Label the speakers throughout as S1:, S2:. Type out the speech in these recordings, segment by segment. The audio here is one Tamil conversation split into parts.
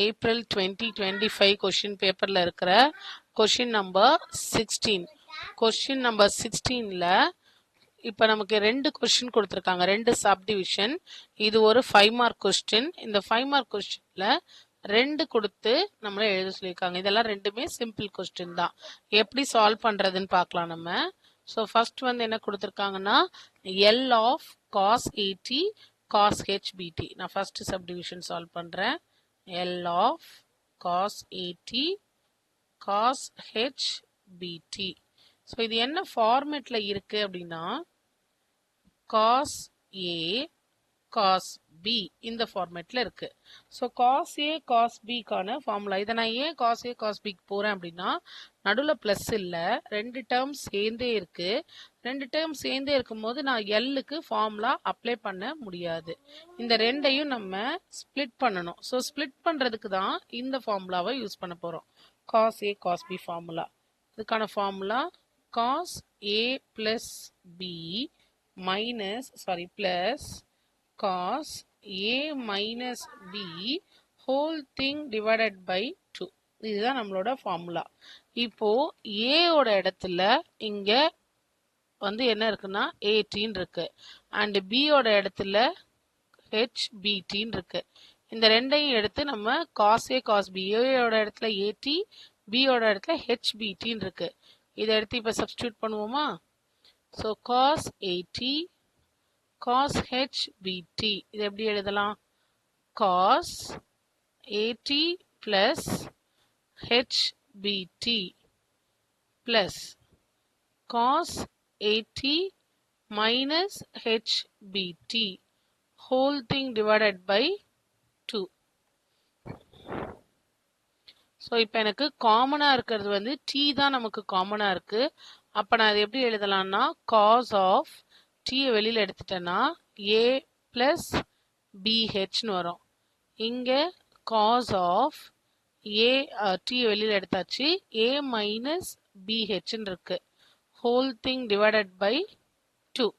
S1: ஏப்ரல் 2025 கொஷின் பேப்பரில் இருக்கிற கொஷின் நம்பர் 16. கொஷின் நம்பர் 16ல் இப்போ நமக்கு 2 கொஷின் கொடுத்துருக்காங்க, 2 சப்டிவிஷன். இது ஒரு 5 மார்க் கொஸ்டின். இந்த 5 மார்க் கொஸ்டின்ல 2 கொடுத்து நம்மளை எழுத சொல்லியிருக்காங்க. இதெல்லாம் ரெண்டுமே சிம்பிள் கொஸ்டின் தான். எப்படி சால்வ் பண்ணுறதுன்னு பார்க்கலாம் நம்ம. ஸோ ஃபர்ஸ்ட் வந்து என்ன கொடுத்துருக்காங்கன்னா L of cos 80 cos HBT. நான் ஃபர்ஸ்ட் சப்டிவிஷன் சால்வ் பண்ணுறேன். L of cos 80 cos HBT. So இது என்ன ஃபார்மேட்ல இருக்கு அப்படின்னா cos A cos B இந்த ஃபார்மேட்ல இருக்கு. So cos A cos B கான ஃபார்முலா. இதை நான் ஏன் cos A cos B போறேன் அப்படின்னா நடுவில் பிளஸ் இல்லை, 2 டேர்ம் சேர்ந்தே இருக்கு. 2 டேர்ம் சேர்ந்தே இருக்கும்போது நான் எல்லுக்கு ஃபார்முலா அப்ளை பண்ண முடியாது. இந்த ரெண்டையும் நம்ம ஸ்பிளிட் பண்ணணும். ஸோ ஸ்பிளிட் பண்றதுக்கு தான் இந்த ஃபார்முலாவை யூஸ் பண்ண போறோம், cos A cos B formula. இதுக்கான formula cos A plus B minus plus cos A minus B whole thing divided by 2. இதுதான் நம்மளோட ஃபார்முலா. இப்போ A ஓட இடத்துல இங்க வந்து என்ன இருக்குன்னா 18 இருக்கு, அண்ட் B ஓட இடத்துல HBT இருக்கு. இந்த ரெண்டையும் எடுத்து நம்ம cos A cos B, A ஓட இடத்துல 80, B ஓட இடத்துல HBT இருக்கு. இதை எடுத்து இப்ப சப்ஸ்டிடியூட் பண்ணுவோமா? ஸோ cos 80 cos HBT இது எப்படி எழுதலாம்? cos 80 plus HBT plus cos 80 minus HBT whole thing divided by 2. So இப்போ எனக்கு காமனாக இருக்கிறது வந்து t தான் நமக்கு காமனாக இருக்கு. அப்போ நான் அது எப்படி எழுதலாம்னா cos ஆஃப் டீயை வெளியில் எடுத்துட்டேன்னா a plus bhன்னு வரும். இங்கே cos ஆஃப் a டீயை வெளியில் எடுத்தாச்சு, a minus bhன்னு இருக்கு. whole thing divided by 2.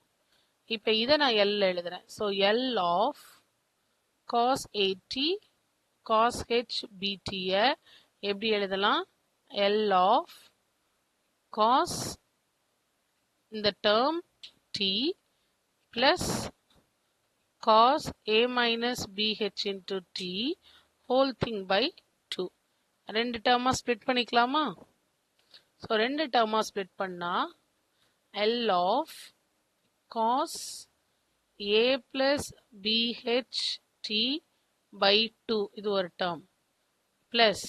S1: இப்போ இதை நான் L எழுதுறேன். So L of cos 80 cos HBTயை எப்படி எழுதலாம்? L ஆஃப் cos இந்த term t plus cos A minus BH into t whole thing by 2. ரெண்டு டேர்மா ஸ்பிளிட் பண்ணிக்கலாமா? ஸோ ரெண்டு டேர்மா ஸ்பிளிட் பண்ணா L of cos A plus BH t by 2 இது ஒரு term plus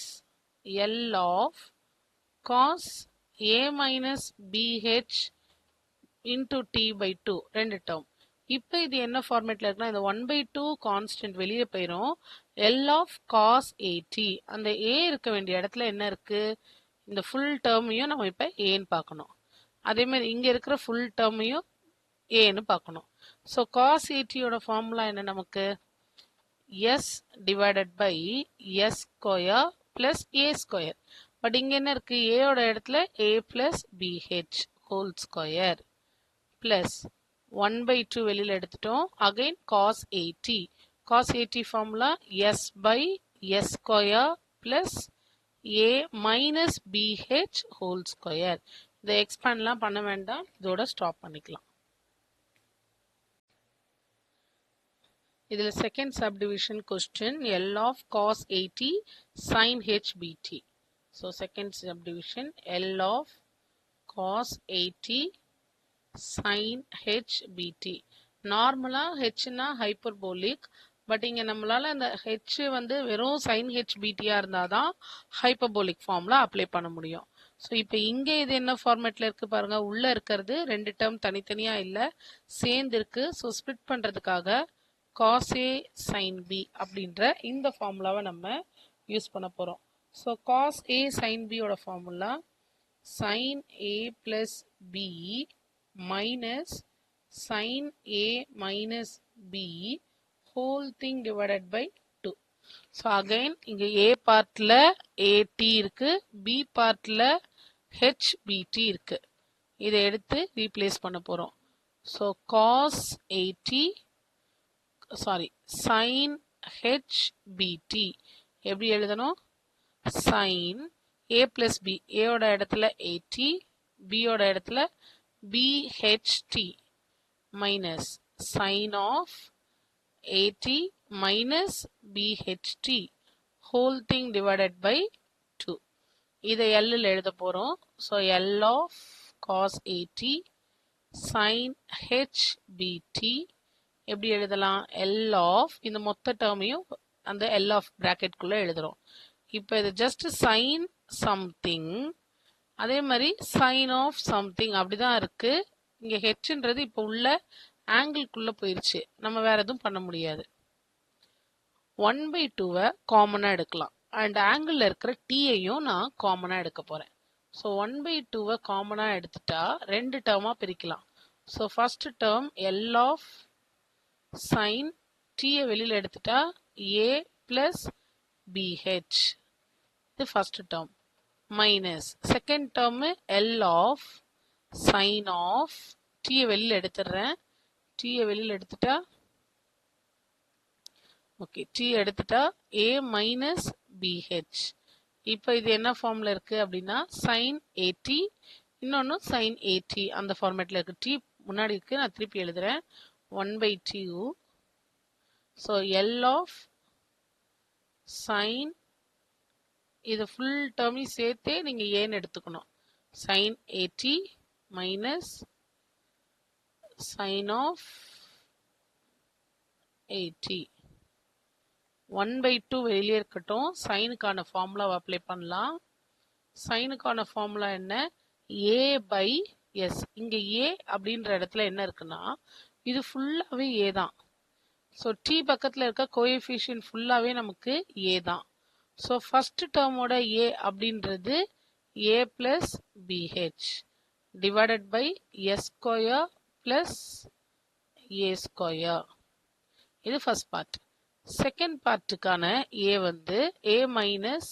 S1: L of cos A minus BH into t by 2 ரெண்டு டேர்ம். இப்போ இது என்ன ஃபார்மேட்ல இருக்குன்னா இந்த 1/2 கான்ஸ்டன்ட் வெளியே போயிடும். L ஆஃப் cos 80 அந்த A இருக்க வேண்டிய இடத்துல என்ன இருக்கு? இந்த ஃபுல் டேர்மையும் நம்ம இப்போ ஏன்னு பார்க்கணும். அதே மாதிரி இங்க இருக்கிற ஃபுல் டேர்மையும் ஏன்னு பார்க்கணும். ஸோ cos 80யோட ஃபார்முலா என்ன நமக்கு? S divided by S square plus A square. But இங்க என்ன இருக்கு? A ஓட இடத்துல A plus BH whole square plus 1/2 வெளியில் எடுத்துட்டோம். Again cos 80. cos 80 formula S by S square plus A minus BH whole square. இதை எக்ஸ்பேண்ட்லாம் பண்ண வேண்டாம், இதோட ஸ்டாப் பண்ணிக்கலாம். இதுல second subdivision question L of cos 80 sin HBT. So second subdivision L of cos 80 sin HBT. நார்மலா ஹெச்னா ஹைப்பர்போலிக், பட் இங்க நம்மளால அந்த ஹெச் வந்து வெறும் sin HBTயா இருந்தாதான் ஹைப்பர்போலிக் ஃபார்ம்ல அப்ளை பண்ண முடியும். ஸோ இப்போ இங்க இது என்ன ஃபார்மேட்ல இருக்கு பாருங்க. உள்ள இருக்கிறது ரெண்டு டேர்ம் தனித்தனியா இல்ல, சேர்ந்து இருக்கு. ஸோ ஸ்பிளிட் பண்றதுக்காக cos A sin B அப்படின்ற இந்த ஃபார்முலாவை நம்ம யூஸ் பண்ண போறோம். So cos A sin B ஓட formula sin A plus B minus sin A minus B whole thing divided by 2. So again இங்க A பார்ட்ல AT இருக்கு, B பார்ட்ல HBT இருக்கு. இதை எடுத்து ரீப்ளேஸ் பண்ண போறோம். ஸோ cos 80 sin HBT எப்படி எழுதணும்? sin a plus b, a ஓட இடத்துல at, b ஓட இடத்துல bht minus sin of at minus bht whole thing divided by 2. இதை L ல் எழுத போறோம். So L of cos at sin hbt எப்படி எழுதலாம்? L of இந்த மொத்த டேர்மையும் அந்த L of bracket குள்ள எழுதுறோம். இப்போ இது just sin something, அதே மாதிரி sin of something அப்படிதான் இருக்கு. இங்க ஹெச்ன்றது இப்போ உள்ள ஆங்கிள்குள்ள போயிருச்சு, நம்ம வேற எதுவும் பண்ண முடியாது. 1/2 காமனா எடுக்கலாம். அண்ட் ஆங்கிள் இருக்கிற டீயையும் நான் காமனா எடுக்க போறேன். ஸோ 1/2 காமனா எடுத்துட்டா ரெண்டு டேர்மா பிரிக்கலாம். So first term L of sine டீயை வெளியில் எடுத்துட்டா ஏ பிளஸ் பிஹெச், இது first term, minus second term L of sine of டீயை வெளியில் எடுத்துடுறேன். டீயை வெளியில் எடுத்துட்டா ஓகே, டி எடுத்துட்டா a மைனஸ் பிஹெச். இப்போ இது என்ன ஃபார்ம்ல இருக்கு அப்படின்னா சைன் ஏடி, இன்னொன்று சைன் ஏடி அந்த ஃபார்மேட்ல இருக்கு. டி முன்னாடி இருக்கு, நான் திருப்பி எழுதுறேன். 1/2. ஸோ எல் ஆஃப் சைன், இது ஃபுல் டேர்மையும் சேர்த்தே நீங்க ஏன்னு எடுத்துக்கணும். Sine AD minus sine of AD. 1/2 வெளியே இருக்கட்டும். சைனுக்கான ஃபார்முலா அப்ளை பண்ணலாம். சைனுக்கான ஃபார்முலா என்ன? a pi S. இங்க a அப்படின்ற இடத்துல என்ன இருக்குன்னா இது ஃபுல்லாவே a தான். ஸோ t பக்கத்துல இருக்க கோஎஃபிஷியன்ட் ஃபுல்லாவே நமக்கு a தான். ஸோ ஃபர்ஸ்ட் டேர்மோட a அப்படின்றது a plus BH divided by S square plus a square. இது ஃபர்ஸ்ட் பார்ட். செகண்ட் பார்ட்டுக்கான a வந்து a minus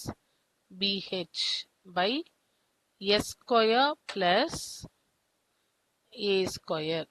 S1: BH by S square plus a square.